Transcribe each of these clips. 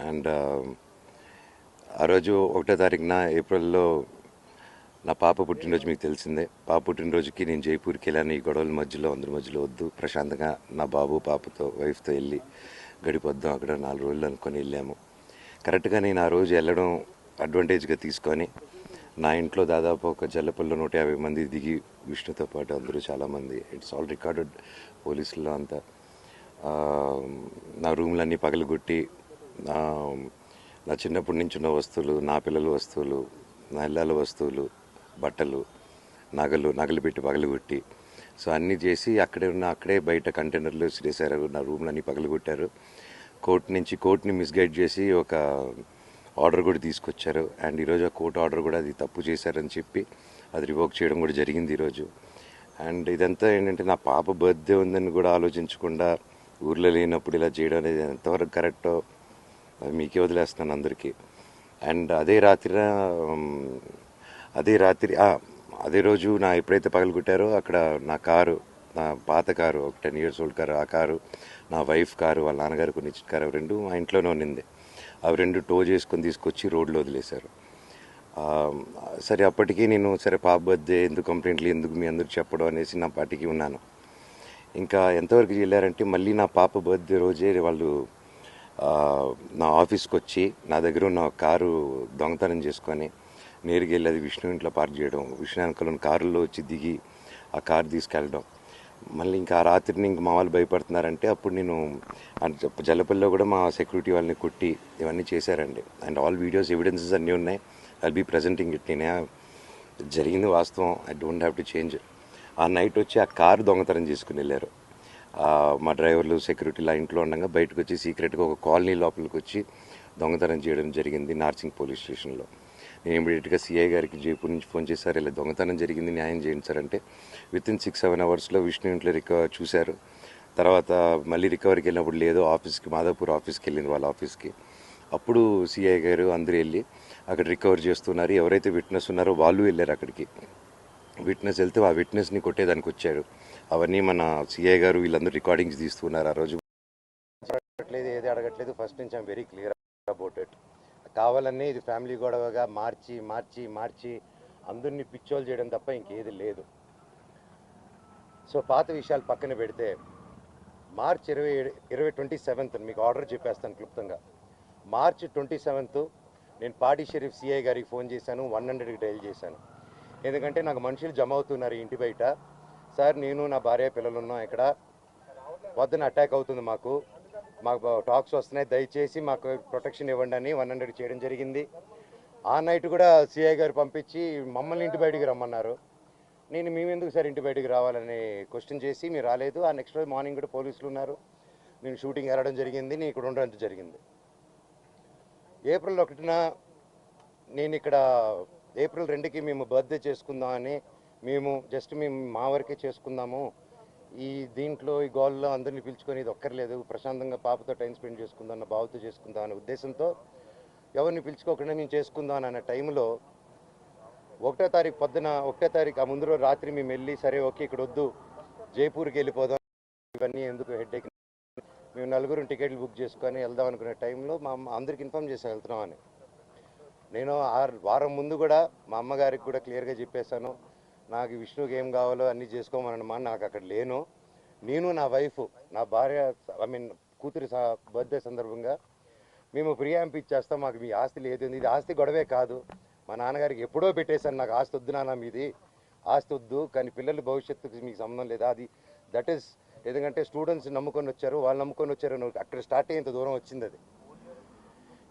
And ఆ రోజు 1వ తారీఖున ఏప్రిల్లో నా పాప పుట్టినరోజు మీకు తెలిసిందే. పాప పుట్టినరోజుకి నేను జైపూర్కి వెళ్ళాను. ఈ గొడవల మధ్యలో అందరి మధ్యలో వద్దు, ప్రశాంతంగా నా బాబు పాపతో వైఫ్తో వెళ్ళి గడిపొద్దాం అక్కడ 4 రోజులు అనుకొని వెళ్ళాము. కరెక్ట్గా నేను ఆ రోజు వెళ్ళడం అడ్వాంటేజ్గా తీసుకొని నా ఇంట్లో దాదాపు ఒక జల్లపల్లిలో 150 మంది దిగి విష్ణుతో పాటు అందరూ చాలామంది, ఇట్స్ ఆల్ రికార్డెడ్ పోలీసుల్లో అంతా, నా రూమ్లన్నీ పగలగొట్టి నా చిన్నప్పటి నుంచి ఉన్న వస్తువులు, నా పిల్లల వస్తువులు, నా ఇళ్ళ వస్తువులు, బట్టలు, నగలు పెట్టి పగలగొట్టి, సో అన్నీ చేసి అక్కడే బయట కంటైనర్లు వేసేసారు. నా రూమ్లన్నీ పగలగొట్టారు. కోర్టుని మిస్గైడ్ చేసి ఒక ఆర్డర్ కూడా తీసుకొచ్చారు. అండ్ ఈరోజు ఆ కోర్టు ఆర్డర్ కూడా అది తప్పు చేశారని చెప్పి అది రివోక్ చేయడం కూడా జరిగింది ఈరోజు. అండ్ ఇదంతా ఏంటంటే నా పాప బర్త్డే ఉందని కూడా ఆలోచించకుండా ఊర్లో లేనప్పుడు ఇలా చేయడం అనేది ఎంతవరకు కరెక్టో అది మీకే వదిలేస్తున్నాను అందరికీ. అండ్ అదే రోజు ఎప్పుడైతే పగలగొట్టారో అక్కడ నా పాత కారు, ఒక 10 years old కారు, ఆ కారు, నా వైఫ్ కారు, వాళ్ళ నాన్నగారు కొన్ని ఇచ్చిన కారు, 2 మా ఇంట్లోనే ఉన్నింది. అవి 2 టో చేసుకొని తీసుకొచ్చి రోడ్లో వదిలేశారు. సరే అప్పటికి నేను పాప బర్త్డే ఎందుకు కంప్లైంట్లు ఎందుకు మీ అందరికి చెప్పడం అనేసి నా పార్టీకి ఉన్నాను. ఇంకా ఎంతవరకు వెళ్ళారంటే మళ్ళీ నా పాప బర్త్డే రోజే వాళ్ళు నా ఆఫీస్కి వచ్చి నా దగ్గర ఉన్న కారు దొంగతనం చేసుకొని నేరుగా వెళ్ళి అది విష్ణు ఇంట్లో పార్క్ చేయడం, విష్ణు వెనకాల కారులో వచ్చి దిగి ఆ కారు తీసుకెళ్ళడం. మళ్ళీ ఇంకా ఆ రాత్రిని ఇంక మా వాళ్ళు భయపడుతున్నారంటే అప్పుడు నేను జల్లపల్లిలో కూడా మా సెక్యూరిటీ వాళ్ళని కొట్టి ఇవన్నీ చేశారండి. అండ్ ఆల్ వీడియోస్ ఎవిడెన్సెస్ అన్నీ ఉన్నాయి. I'll be presenting it. నేనే జరిగింది వాస్తవం. I don't have to change. ఆ నైట్ వచ్చి ఆ కారు దొంగతనం చేసుకుని వెళ్ళారు. మా డ్రైవర్లు, సెక్యూరిటీలు ఇంట్లో ఉండగా బయటకు వచ్చి సీక్రెట్గా ఒక కాలనీ లోపలికి వచ్చి దొంగతనం చేయడం జరిగింది నార్సింగ్ పోలీస్ స్టేషన్లో. నేను ఇమీడియట్గా సిఐ గారికి జైపూర్ నుంచి ఫోన్ చేశారు, ఇలా దొంగతనం జరిగింది, న్యాయం చేయండి సార్ అంటే వితిన్ 6-7 అవర్స్లో విష్ణు ఇంట్లో చూశారు. తర్వాత మళ్ళీ రికవరీకి వెళ్ళినప్పుడు లేదు, మాధాపూర్ ఆఫీస్కి వెళ్ళింది, వాళ్ళ ఆఫీస్కి. అప్పుడు సిఐ గారు అందరూ వెళ్ళి అక్కడ రికవర్ చేస్తున్నారు. ఎవరైతే విట్నెస్ ఉన్నారో వాళ్ళు వెళ్ళారు అక్కడికి. విట్నెస్ వెళ్తే ఆ విట్నెస్ని కొట్టేదానికి వచ్చారు. అవన్నీ మన సిఐ గారు వీళ్ళందరూ రికార్డింగ్స్ తీస్తున్నారు. ఆ రోజు ఏది అడగట్లేదు. ఫస్ట్ నుంచి I'm very clear about it. కావాలనే ఇది ఫ్యామిలీ గొడవగా మార్చి మార్చి మార్చి అందరినీ పిచ్చోలు చేయడం తప్ప ఇంకేది లేదు. సో పాత విషయాలు పక్కన పెడితే మార్చ్ 27 మీకు ఆర్డర్ చెప్పేస్తాను క్లుప్తంగా. మార్చ్ 27 నేను పాడి షరీఫ్ సిఐ గారికి ఫోన్ చేశాను, 100కి డైల్ చేశాను. ఎందుకంటే నాకు మనుషులు జమ అవుతున్నారు ఇంటి బయట. సార్ నేను నా భార్య పిల్లలు ఉన్నాం ఇక్కడ, పొద్దున అటాక్ అవుతుంది, మాకు టాక్స్ వస్తున్నాయి, దయచేసి మాకు ప్రొటెక్షన్ ఇవ్వండి అని 100 చేయడం జరిగింది. ఆ నైట్ కూడా సిఐ గారు పంపించి మమ్మల్ని ఇంటి బయటికి రమ్మన్నారు. నేను మేమెందుకు సార్ ఇంటి బయటికి రావాలని క్వశ్చన్ చేసి మీరు రాలేదు. ఆ నెక్స్ట్ రోజు మార్నింగ్ కూడా పోలీసులు ఉన్నారు, నేను షూటింగ్ వెళ్ళడం జరిగింది, నేను ఇక్కడ ఉండడం జరిగింది. ఏప్రిల్ 1న నేను ఇక్కడ ఏప్రిల్ 2కి మేము బర్త్డే చేసుకుందామని మేము మా వరకే చేసుకుందాము, ఈ దీంట్లో ఈ గోల్లో అందరినీ పిలుచుకొని ఇది ఒక్కర్లేదు, ప్రశాంతంగా పాపతో టైం స్పెండ్ చేసుకుందాం అన్న బావతో చేసుకుందాం అనే ఉద్దేశంతో ఎవరిని పిలుచుకోకుండా మేము చేసుకుందాం అన్న టైంలో 1వ తారీఖు పొద్దున, 1వ తారీఖు ఆ ముందు రోజు రాత్రి మేము వెళ్ళి సరే ఓకే ఇక్కడ వద్దు జైపూర్కి వెళ్ళిపోదాం, ఇవన్నీ ఎందుకు హెడ్ఏక్, మేము 4 టికెట్లు బుక్ చేసుకొని వెళ్దాం అనుకునే టైంలో మా అందరికి ఇన్ఫామ్ చేసాం వెళ్తున్నామని. నేను వారం ముందు కూడా మా అమ్మగారికి కూడా క్లియర్గా చెప్పేశాను, నాకు విష్ణుకి ఏం కావాలో అన్నీ చేసుకోమనమ్మా, నాకు అక్కడ లేను, నేను నా వైఫ్ నా భార్య కూతురి బర్త్డే సందర్భంగా మేము ప్రియాంప్ ఇచ్చేస్తాం, మాకు మీ ఆస్తి లేదు, ఇది ఆస్తి గొడవే కాదు, మా నాన్నగారికి ఎప్పుడో పెట్టేశాను, నాకు ఆస్తి వద్దు నాన్న, మీది ఆస్తి వద్దు, కానీ పిల్లల భవిష్యత్తుకి మీకు సంబంధం లేదా, అది దట్ ఈస్ ఎందుకంటే స్టూడెంట్స్ నమ్ముకొని వచ్చారు, వాళ్ళు నమ్ముకొని వచ్చారు, అక్కడ స్టార్ట్ అయ్యేంత దూరం వచ్చింది అది.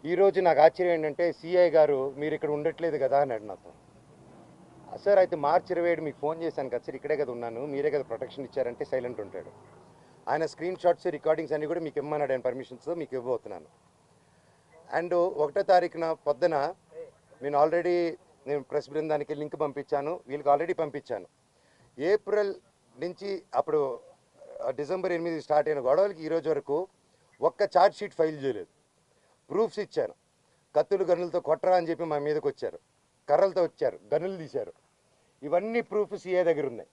ఈరోజు నాకు ఆశ్చర్యం ఏంటంటే సిఐ గారు మీరు ఇక్కడ ఉండట్లేదు కదా అన్నాడు నాతో. సార్ అయితే మార్చి 27 మీకు ఫోన్ చేశాను కదా సార్, ఇక్కడే కదా ఉన్నాను, మీరే కదా ప్రొటెక్షన్ ఇచ్చారంటే సైలెంట్ ఉంటాడు. ఆయన స్క్రీన్ షాట్స్ రికార్డింగ్స్ అన్నీ కూడా మీకు ఇమ్మన్నాడు, ఆయన పర్మిషన్స్తో మీకు ఇవ్వబోతున్నాను. అండ్ 1వ తారీఖున పొద్దున నేను ప్రెస్ బృందానికి లింక్ పంపించాను, వీళ్ళకి ఆల్రెడీ పంపించాను. ఏప్రిల్ నుంచి అప్పుడు డిసెంబర్ 8 స్టార్ట్ అయిన గొడవలకి ఈరోజు వరకు ఒక్క ఛార్జ్ షీట్ ఫైల్ చేయలేదు. ప్రూఫ్స్ ఇచ్చాను, కత్తులు గన్నులతో కొట్టరా అని చెప్పి మా మీదకి వచ్చారు, కర్రలతో వచ్చారు, గన్నులు తీశారు, ఇవన్నీ ప్రూఫ్ సిఏ దగ్గర ఉన్నాయి,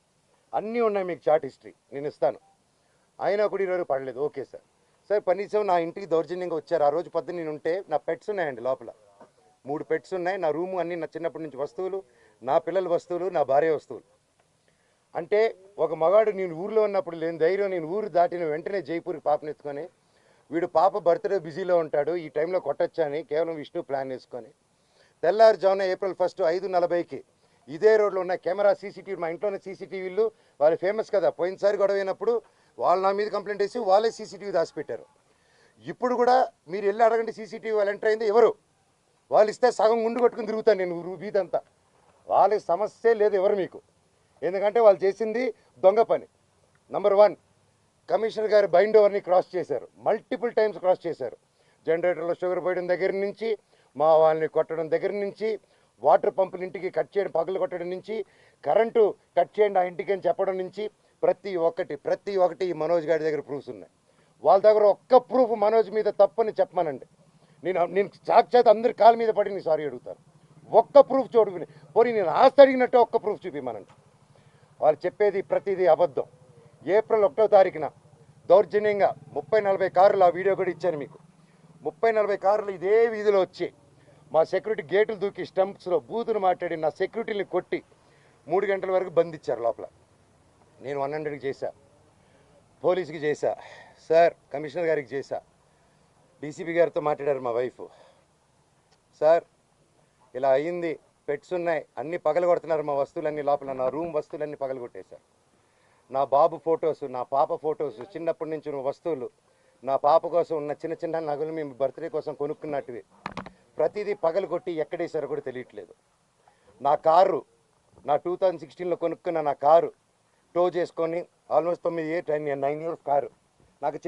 అన్నీ ఉన్నాయి, మీకు చార్ట్ హిస్టరీ నేను ఇస్తాను. అయినా కూడా ఈరోజు పడలేదు. ఓకే సార్, సార్ కనీసం నా ఇంటికి దౌర్జన్యంగా వచ్చారు. ఆ రోజు పొద్దున్న నేను ఉంటే నా పెట్స్ ఉన్నాయండి లోపల, 3 పెట్స్ ఉన్నాయి. నా రూము అన్నీ నా చిన్నప్పటి నుంచి వస్తువులు, నా పిల్లల వస్తువులు, నా భార్య వస్తువులు. అంటే ఒక మగాడు నేను ఊరిలో ఉన్నప్పుడు లేని ధైర్యం, నేను ఊరు దాటిన వెంటనే జైపూర్కి పాపనెత్తుకొని, వీడు పాప బర్త్డే బిజీలో ఉంటాడు, ఈ టైంలో కొట్టొచ్చా అని కేవలం విష్ణు ప్లాన్ వేసుకొని తెల్లారుజామున ఏప్రిల్ 1 5:40కి ఇదే రోడ్లో ఉన్న కెమెరా సీసీటీవీ, మా ఇంట్లోనే సీసీటీవీలు, వాళ్ళు ఫేమస్ కదా, పోయినసారి గొడవ అయినప్పుడు వాళ్ళు నా మీద కంప్లైంట్ వేసి వాళ్ళే సీసీటీవీ దాచిపెట్టారు. ఇప్పుడు కూడా మీరు వెళ్ళి అడగండి, సీసీటీవీ వాళ్ళు ఎంటర్ అయింది ఎవరు, వాళ్ళు ఇస్తే సగం గుండు కొట్టుకుని తిరుగుతాను నేను వీధంతా. వాళ్ళకి సమస్య లేదు ఎవరు మీకు, ఎందుకంటే వాళ్ళు చేసింది దొంగ పని. నంబర్ 1, కమిషనర్ గారు బైండ్ ఓవర్ని క్రాస్ చేశారు, మల్టిపుల్ టైమ్స్ క్రాస్ చేశారు. జనరేటర్లో షుగర్ పోయడం దగ్గర నుంచి, మా వాళ్ళని కొట్టడం దగ్గర నుంచి, వాటర్ పంపులు ఇంటికి కట్ చేయడం, పగలు కొట్టడం నుంచి, కరెంటు కట్ చేయండి ఆ ఇంటికి అని చెప్పడం నుంచి, ప్రతి ఒక్కటి ఈ మనోజ్ గారి దగ్గర ప్రూఫ్స్ ఉన్నాయి. వాళ్ళ దగ్గర ఒక్క ప్రూఫ్ మనోజ్ మీద తప్పని చెప్పమనండి, నేను సాక్షాత్ అందరి కాళ్ళ మీద పడి నేను సారీ అడుగుతాను. ఒక్క ప్రూఫ్ చూడుకుని పోనీ నేను ఆస్తి అడిగినట్టు ఒక్క ప్రూఫ్ చూపిమనండి. వాళ్ళు చెప్పేది ప్రతిదీ అబద్ధం. ఏప్రిల్ 1వ తారీఖున దౌర్జన్యంగా 30-40 కార్లు, ఆ వీడియో కూడా ఇచ్చాను మీకు, 30-40 కార్లు ఇదే వీధిలో వచ్చి మా సెక్యూరిటీ గేట్లు దూకి స్టంప్స్లో బూతులు మాట్లాడి నా సెక్యూరిటీని కొట్టి 3 గంటల వరకు బంధించారు లోపల. నేను 100కి చేశా, పోలీసుకి చేశా, సార్ కమిషనర్ గారికి చేశా, డీసీపీ గారితో మాట్లాడారు మా వైఫ్, సార్ ఇలా అయ్యింది, పెట్స్ ఉన్నాయి, అన్నీ పగలగొడుతున్నారు, మా వస్తువులన్నీ లోపల, నా రూమ్ వస్తువులన్నీ పగలగొట్టేశారు. నా బాబు ఫొటోస్, నా పాప ఫొటోస్, చిన్నప్పటి నుంచి ఉన్న వస్తువులు, నా పాప కోసం ఉన్న చిన్న నగలు మేము బర్త్డే కోసం కొనుక్కున్నట్టువి ప్రతిదీ పగలగొట్టి ఎక్కడేసారో కూడా తెలియట్లేదు. నా కారు, నా 2016లో కొనుక్కున్న నా కారు టో చేసుకొని ఆల్మోస్ట్ 9 ఇయర్స్ కారు, నాకు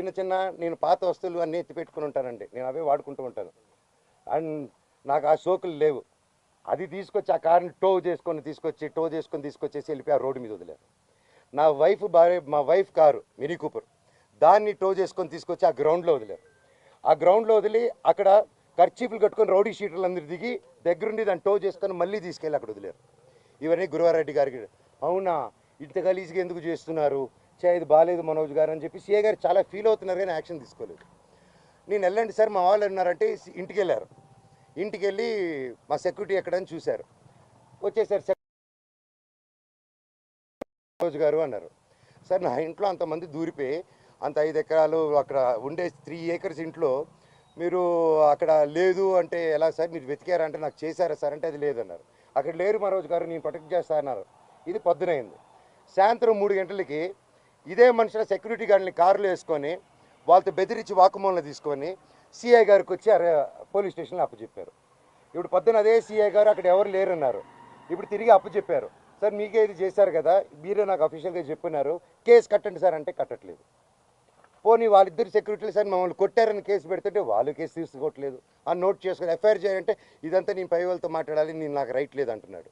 నేను పాత వస్తువులు అన్నీ ఎత్తి పెట్టుకుని ఉంటానండి, నేను అవే వాడుకుంటూ ఉంటాను. అండ్ నాకు ఆ సోకులు లేవు, అది తీసుకొచ్చి ఆ కారుని టో చేసుకొని తీసుకొచ్చేసి వెళ్ళిపోయి ఆ రోడ్డు మీద వదిలేరు. నా మా వైఫ్ కారు మినీ కూపర్, దాన్ని టో చేసుకొని తీసుకొచ్చి ఆ గ్రౌండ్లో వదిలేరు. ఆ గ్రౌండ్లో వదిలి అక్కడ ఖర్చీపులు కట్టుకొని రౌడీ షీటర్లు అందరు దిగి దగ్గరుండి దాన్ని టో చేసుకొని మళ్ళీ తీసుకెళ్ళి అక్కడ వదిలేరు. ఇవన్నీ గురువారెడ్డి గారికి, అవునా ఇంత గలీజ్గా ఎందుకు చేస్తున్నారు, ఇది బాగాలేదు మనోజ్ గారు అని చెప్పి సీఏ గారు చాలా ఫీల్ అవుతున్నారు, కానీ యాక్షన్ తీసుకోలేదు. నేను వెళ్ళండి సార్, మా వాళ్ళు ఉన్నారంటే ఇంటికి వెళ్ళారు. ఇంటికి వెళ్ళి మా సెక్యూరిటీ ఎక్కడని చూశారు, వచ్చేసారు మనోజ్ గారు అన్నారు. సార్ నా ఇంట్లో అంతమంది దూరిపోయి అంత 5 ఎకరాలు అక్కడ ఉండే 3 acres ఇంట్లో మీరు అక్కడ లేదు అంటే ఎలా సార్, మీరు వెతికారంటే నాకు చేశారా సార్ అంటే అది లేదన్నారు. అక్కడ లేరు మనోజ్ గారు, నేను ప్రొటెక్ట్ చేస్తా అన్నారు. ఇది పొద్దునైంది. సాయంత్రం 3 గంటలకి ఇదే మనుషుల సెక్యూరిటీ గార్డుని కారులో వేసుకొని వాళ్ళతో బెదిరించి వాకుమూలను తీసుకొని సిఐ గారికి వచ్చి పోలీస్ స్టేషన్లో అప్పచెప్పారు. ఇప్పుడు పొద్దున అదే సిఐ గారు అక్కడ ఎవరు లేరన్నారు, ఇప్పుడు తిరిగి అప్పచెప్పారు. సార్ మీకే ఇది చేశారు కదా, మీరే నాకు అఫీషియల్గా చెప్పినారు, కేసు కట్టండి సార్ అంటే కట్టట్లేదు. పోనీ వాళ్ళిద్దరు సెక్యూరిటీలు సార్ మమ్మల్ని కొట్టారని కేసు పెడుతుంటే వాళ్ళు కేసు తీసుకోవట్లేదు, ఆ నోట్ చేసుకొని ఎఫ్ఐఆర్ చేయాలంటే ఇదంతా నేను పై వాళ్ళతో మాట్లాడాలి, నాకు రైట్ లేదు అంటున్నాడు.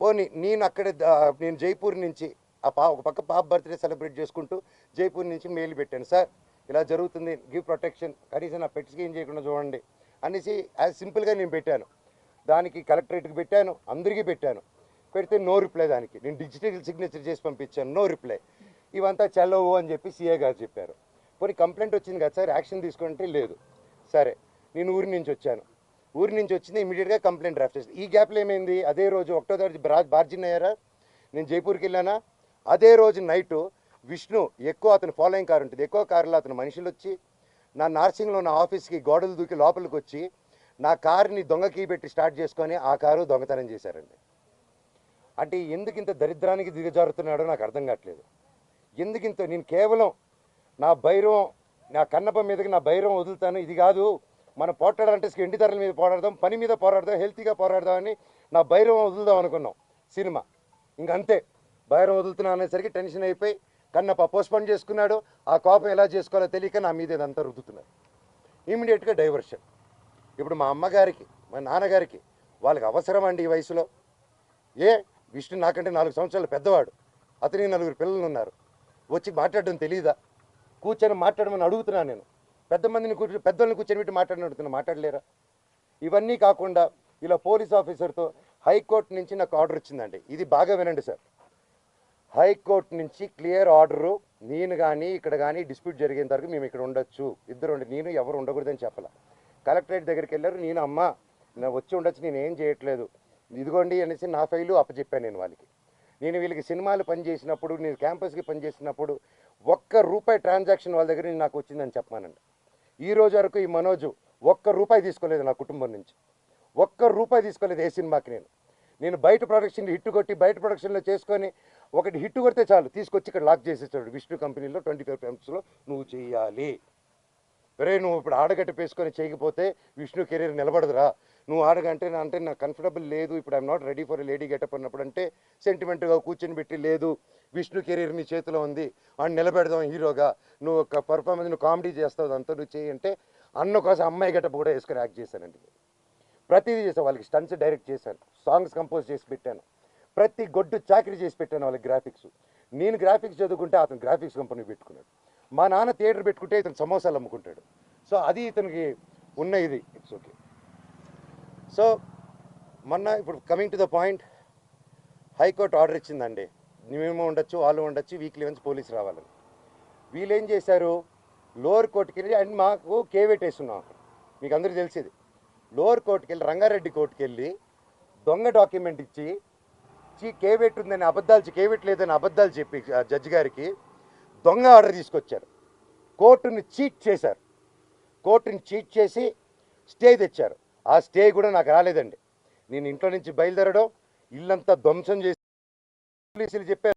పోనీ నేను జైపూర్ నుంచి ఒక పక్క పాప బర్త్డే సెలబ్రేట్ చేసుకుంటూ జైపూర్ నుంచి మెయిల్ పెట్టాను, సార్ ఇలా జరుగుతుంది, గివ్ ప్రొటెక్షన్, కనీసం నా పెట్స్కి ఏం చేయకుండా చూడండి అనేసి యాజ్ సింపుల్గా నేను పెట్టాను. దానికి కలెక్టరేట్కి పెట్టాను, అందరికీ పెట్టాను. పెడితే నో రిప్లై. దానికి నేను డిజిటల్ సిగ్నేచర్ చేసి పంపించాను, నో రిప్లై. ఇవంతా చెల్లవు అని చెప్పి సీఏ గారు చెప్పారు. పోనీ కంప్లైంట్ వచ్చింది కదా సార్, యాక్షన్ తీసుకుంటే లేదు. సరే నేను ఊరి నుంచి వచ్చింది, ఇమీడియట్గా కంప్లైంట్ డ్రాఫ్ట్ చేసి, ఈ గ్యాప్లో ఏమైంది, అదే రోజు 1వ తారీఖు బార్జిన్ అయ్యారా, నేను జైపూర్కి వెళ్ళానా, అదే రోజు నైటు విష్ణు అతను ఫాలోయింగ్ కారు ఉంటుంది, ఎక్కువ కారులో అతను మనుషులు వచ్చి నా నార్సింగ్లో నా ఆఫీస్కి గోడలు దూకి లోపలికి వచ్చి నా కారుని దొంగ కీ పెట్టి స్టార్ట్ చేసుకొని ఆ కారు దొంగతనం చేశారండి. అంటే ఎందుకు ఇంత దరిద్రానికి దిగజారుతున్నాడో నాకు అర్థం కావట్లేదు. ఎందుకింత, నేను కేవలం నా భైరవం, నా కన్నప్ప మీదకి నా భైరవం వదులుతాను, ఇది కాదు మనం పోట్లాడాలంటే ఎండి ధరల మీద పోరాడదాం, పని మీద పోరాడదాం, హెల్తీగా పోరాడదామని నా భైరవం వదులుదాం అనుకున్నాం సినిమా. ఇంకంతే, భైరవం వదులుతున్నా అనేసరికి టెన్షన్ అయిపోయి కన్నప్ప పోస్ట్పోన్ చేసుకున్నాడు. ఆ కోపం ఎలా చేసుకోవాలో తెలియక నా మీద ఇదంతా రుద్దుతున్నారు. ఇమీడియట్గా డైవర్షన్. ఇప్పుడు మా అమ్మగారికి, మా నాన్నగారికి, వాళ్ళకి అవసరం అండి ఈ వయసులో. విష్ణు నాకంటే 4 సంవత్సరాలు పెద్దవాడు, అతనికి 4 పిల్లలు ఉన్నారు, వచ్చి మాట్లాడడం తెలియదా, కూర్చొని మాట్లాడమని అడుగుతున్నాను నేను. పెద్దోళ్ళని కూర్చొని పెట్టి మాట్లాడలేరా? ఇవన్నీ కాకుండా ఇలా పోలీస్ ఆఫీసర్తో హైకోర్టు నుంచి నాకు ఆర్డర్ వచ్చిందండి. ఇది బాగా వినండి సార్. హైకోర్టు నుంచి క్లియర్ ఆర్డరు నేను కానీ ఇక్కడ కానీ డిస్ప్యూట్ జరిగేంత వరకు మేము ఇక్కడ ఉండొచ్చు, ఇద్దరు ఉండి నేను ఎవరు ఉండకూడదని చెప్పాల. కలెక్టరేట్ దగ్గరికి వెళ్ళారు, నేను అమ్మ నేను వచ్చి ఉండొచ్చు, నేను ఏం చేయట్లేదు ఇదిగోండి అనేసి నా ఫైలు అప్పచెప్పాను నేను వాళ్ళకి. నేను వీళ్ళకి సినిమాలు పనిచేసినప్పుడు, నేను క్యాంపస్కి పనిచేసినప్పుడు ఒక్క రూపాయి ట్రాన్సాక్షన్ వాళ్ళ దగ్గర నాకు వచ్చిందని చెప్పమానండి. ఈ రోజు వరకు ఈ మనోజు ఒక్క రూపాయి తీసుకోలేదు నా కుటుంబం నుంచి, ఒక్క రూపాయి తీసుకోలేదు ఏ సినిమాకి. నేను బయట ప్రొడక్షన్ హిట్ కొట్టి బయట ప్రొడక్షన్లో చేసుకొని ఒకటి హిట్ కొడితే చాలు తీసుకొచ్చి ఇక్కడ లాక్ చేసేస్తాడు. విష్ణు కంపెనీలో 25 ఫిల్మ్స్లో నువ్వు చేయాలి, వేరే నువ్వు ఇప్పుడు ఆడగట్ట పేసుకొని చేయకపోతే విష్ణు కెరీర్ నిలబడదురా, నువ్వు ఆడగంటే అంటే నాకు కంఫర్టబుల్ లేదు, ఇప్పుడు I'm not ready for lady getup అన్నప్పుడు అంటే సెంటిమెంట్గా కూర్చొని పెట్టి లేదు విష్ణు కెరీర్ నీ చేతిలో ఉంది అని నిలబెడదాం హీరోగా, నువ్వు ఒక పర్ఫార్మెన్స్ నువ్వు కామెడీ చేస్తావు అంతా నువ్వు చేయి అంటే అన్న కోసం అమ్మాయి గెటప్ కూడా వేసుకొని యాక్ట్ చేశానండి. ప్రతిదీ చేశాను, వాళ్ళకి స్టంట్స్ డైరెక్ట్ చేశాను, సాంగ్స్ కంపోజ్ చేసి పెట్టాను, ప్రతి గొడ్డు చాకరీ చేసి పెట్టాను వాళ్ళకి. గ్రాఫిక్స్ నేను గ్రాఫిక్స్ చదువుకుంటే అతను గ్రాఫిక్స్ కంపెనీ పెట్టుకున్నాడు, మా నాన్న థియేటర్ పెట్టుకుంటే ఇతను సమోసాలు అమ్ముకుంటాడు. సో అది ఇతనికి ఉన్న ఇది. It's okay. సో మొన్న ఇప్పుడు coming to the point, high court order ఇచ్చిందండి, మేము ఉండొచ్చు వాళ్ళు ఉండొచ్చు, వీక్లీ వన్స్ పోలీసు రావాలని. వీళ్ళు ఏం చేశారు, లోవర్ కోర్టుకి వెళ్ళి అండ్ మాకు కేవేట్ వేస్తున్నాం అక్కడ, మీకు అందరికీ తెలిసేది. లోవర్ కోర్టుకి వెళ్ళి రంగారెడ్డి కోర్టుకి వెళ్ళి దొంగ డాక్యుమెంట్ ఇచ్చి కేవేట్ ఉందని అబద్ధాలు, కేవేట్ లేదని అబద్ధాలు చెప్పి జడ్జి గారికి దొంగ ఆర్డర్ తీసుకొచ్చారు. కోర్టుని చీట్ చేశారు, కోర్టుని చీట్ చేసి స్టే తెచ్చారు. ఆ స్టే కూడా నాకు రాలేదండి. నేను ఇంట్లో నుంచి బయలుదేరడం, ఇల్లంతా ధ్వంసం చేసి పోలీసులు చెప్పారు